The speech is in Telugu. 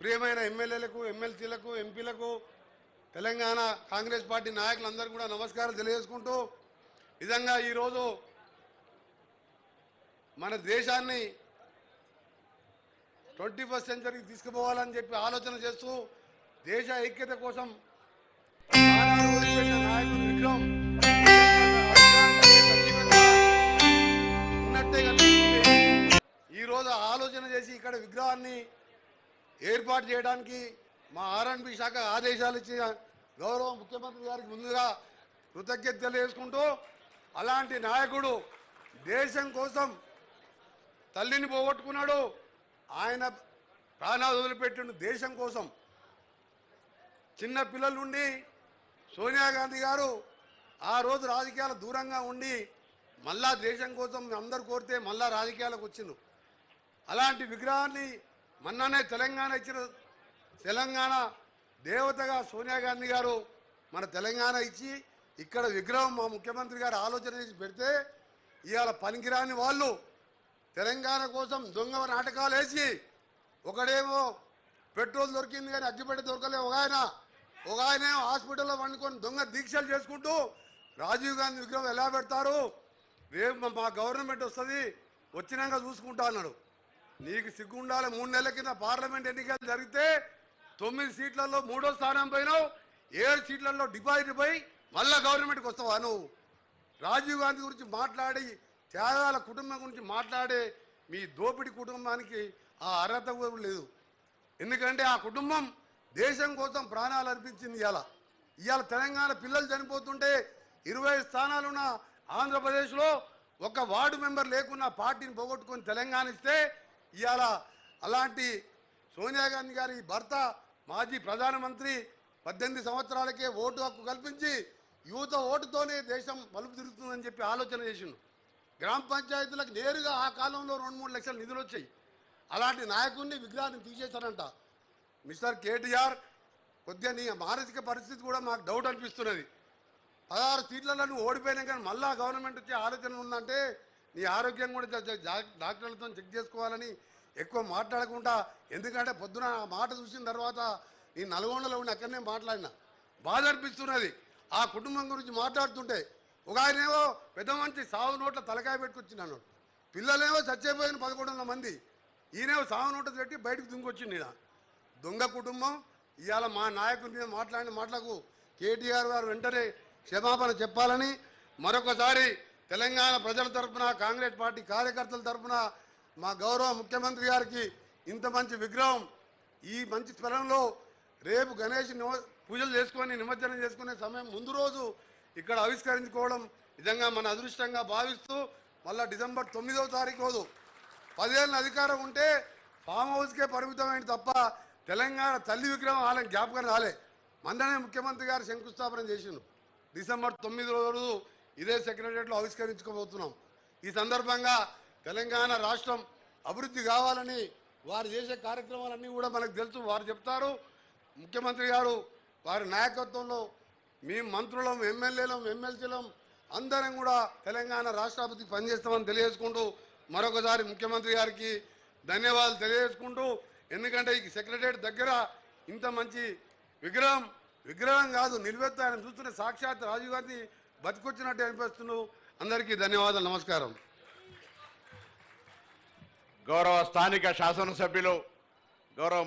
ప్రియమైన ఎమ్మెల్యేలకు, ఎమ్మెల్సీలకు, ఎంపీలకు, తెలంగాణ కాంగ్రెస్ పార్టీ నాయకులందరూ కూడా నమస్కారాలు తెలియజేసుకుంటూ, నిజంగా ఈరోజు మన దేశాన్ని 21st సెంచరీకి తీసుకుపోవాలని చెప్పి ఆలోచన చేస్తూ దేశ ఐక్యత కోసం ప్రాణాలు వదిలిపెట్టిన నాయకుని విగ్రహం ఉన్నట్టే కనిపిస్తుంది. ఈరోజు ఆలోచన చేసి ఇక్కడ విగ్రహాన్ని ఏర్పాటు చేయడానికి మా R&B శాఖ ఆదేశాలు ఇచ్చిన గౌరవ ముఖ్యమంత్రి గారికి ముందుగా కృతజ్ఞత తెలియజేసుకుంటూ, అలాంటి నాయకుడు దేశం కోసం తల్లిని పోగొట్టుకున్నాడు, ఆయన ప్రాణాలు వదిలిపెట్టిండు దేశం కోసం. చిన్న పిల్లల నుండి సోనియా గాంధీ గారు ఆ రోజు రాజకీయాల దూరంగా ఉండి మళ్ళా దేశం కోసం అందరూ కోరితే మళ్ళా రాజకీయాలకు వచ్చిండు. అలాంటి విగ్రహాన్ని మొన్ననే తెలంగాణ ఇచ్చిన తెలంగాణ దేవతగా సోనియా గాంధీ గారు మన తెలంగాణ ఇచ్చి ఇక్కడ విగ్రహం మా ముఖ్యమంత్రి గారు ఆలోచన చేసి పెడితే ఇవాళ పనికిరాని వాళ్ళు తెలంగాణ కోసం దొంగ నాటకాలు వేసి, ఒకడేమో పెట్రోల్ దొరికింది కానీ అగ్గిపెట్టె దొరకలే ఒక ఆయన హాస్పిటల్లో వండుకొని దొంగ దీక్షలు చేసుకుంటూ రాజీవ్ గాంధీ విగ్రహం ఎలా పెడతారు, రేపు మా గవర్నమెంట్ వస్తుంది వచ్చినాక చూసుకుంటా అన్నాడు. నీకు సిగ్గు ఉండాలి. 3 నెలల కింద పార్లమెంట్ ఎన్నికలు జరిగితే 9 సీట్లలో 3వ స్థానం పోయినావు, 7 సీట్లలో డిపాజిట్ పోయి మళ్ళా గవర్నమెంట్కి వస్తావా నువ్వు? రాజీవ్ గాంధీ గురించి మాట్లాడి, త్యాగాల కుటుంబం గురించి మాట్లాడే మీ దోపిడి కుటుంబానికి ఆ అర్హత కూడా లేదు. ఎందుకంటే ఆ కుటుంబం దేశం కోసం ప్రాణాలు అర్పించింది. ఇవాళ తెలంగాణ పిల్లలు చనిపోతుంటే 20 స్థానాలున్న ఆంధ్రప్రదేశ్లో ఒక వార్డు మెంబర్ లేకున్నా పార్టీని పోగొట్టుకొని తెలంగాణ ఇస్తే ఇవాళ అలాంటి సోనియా గాంధీ గారి భర్త మాజీ ప్రధానమంత్రి 18 సంవత్సరాలకే ఓటు హక్కు కల్పించి యువత ఓటుతోనే దేశం మలుపు తిరుగుతుందని చెప్పి ఆలోచన చేసిండు. గ్రామ పంచాయతీలకు నేరుగా ఆ కాలంలో 2-3 లక్షల నిధులు వచ్చాయి. అలాంటి నాయకుడిని విగ్రహాన్ని తీసేశారంట. మిస్టర్ కేటీఆర్, కొద్దిగా నీ మానసిక పరిస్థితి కూడా మాకు డౌట్ అనిపిస్తున్నది. 16 సీట్లలో నువ్వు ఓడిపోయినా కానీ మళ్ళా గవర్నమెంట్ వచ్చే ఆలోచన ఉందంటే నీ ఆరోగ్యం కూడా డాక్టర్లతో చెక్ చేసుకోవాలని ఎక్కువ మాట్లాడకుండా, ఎందుకంటే పొద్దున ఆ మాట చూసిన తర్వాత నీ నల్గొండలో ఉండి అక్కడనే మాట్లాడినా బాధ అనిపిస్తున్నది. ఆ కుటుంబం గురించి మాట్లాడుతుంటే ఒక ఆయనేమో పెద్ద మంచి సాగు నోట్ల తలకాయ పెట్టుకొచ్చిండు, పిల్లలేమో చచ్చిపోయిన 1100 మంది, ఈయనేమో సాగు నోట్ల పెట్టి బయటకు దుంకొచ్చిండు. ఈయన దొంగ కుటుంబం. ఇవాళ మా నాయకుడి మీద మాట్లాడిన మాటలకు కేటీఆర్ గారు వెంటనే క్షమాపణ చెప్పాలని మరొకసారి తెలంగాణ ప్రజల తరఫున, కాంగ్రెస్ పార్టీ కార్యకర్తల తరఫున మా గౌరవ ముఖ్యమంత్రి గారికి ఇంత మంచి విగ్రహం ఈ మంచి స్థలంలో రేపు గణేష్ పూజలు చేసుకొని నిమజ్జనం చేసుకునే సమయం ముందు రోజు ఇక్కడ ఆవిష్కరించుకోవడం నిజంగా మన అదృష్టంగా భావిస్తూ, మళ్ళీ డిసెంబర్ 9వ తారీఖు రోజు 10 ఏళ్ళ అధికారం ఉంటే ఫామ్ హౌస్కే పరిమితమైన తప్ప తెలంగాణ తల్లి విగ్రహం వాళ్ళని జ్ఞాపకం రాలే. మొన్ననే ముఖ్యమంత్రి గారు శంకుస్థాపన చేసిండు. డిసెంబర్ 9 రోజు ఇదే సెక్రటరియట్లో ఆవిష్కరించుకోబోతున్నాం. ఈ సందర్భంగా తెలంగాణ రాష్ట్రం అభివృద్ధి కావాలని వారు చేసే కార్యక్రమాలన్నీ కూడా మనకు తెలుసు. వారు చెప్తారు, ముఖ్యమంత్రి గారు వారి నాయకత్వంలో మేము మంత్రులం, ఎమ్మెల్యేలం, ఎమ్మెల్సీలం అందరం కూడా తెలంగాణ రాష్ట్రాభివృద్ధికి పనిచేస్తామని తెలియజేసుకుంటూ మరొకసారి ముఖ్యమంత్రి గారికి ధన్యవాదాలు తెలియజేసుకుంటూ, ఎందుకంటే ఈ సెక్రటరియట్ దగ్గర ఇంత మంచి విగ్రహం కాదు నిలువెత్తు ఆయన చూస్తున్న సాక్షాత్ రాజీవ్ గాంధీ బతికొచ్చినట్టు అనిపిస్తున్నావు. అందరికీ ధన్యవాదాలు, నమస్కారం. గౌరవ స్థానిక శాసనసభ్యులు గౌరవ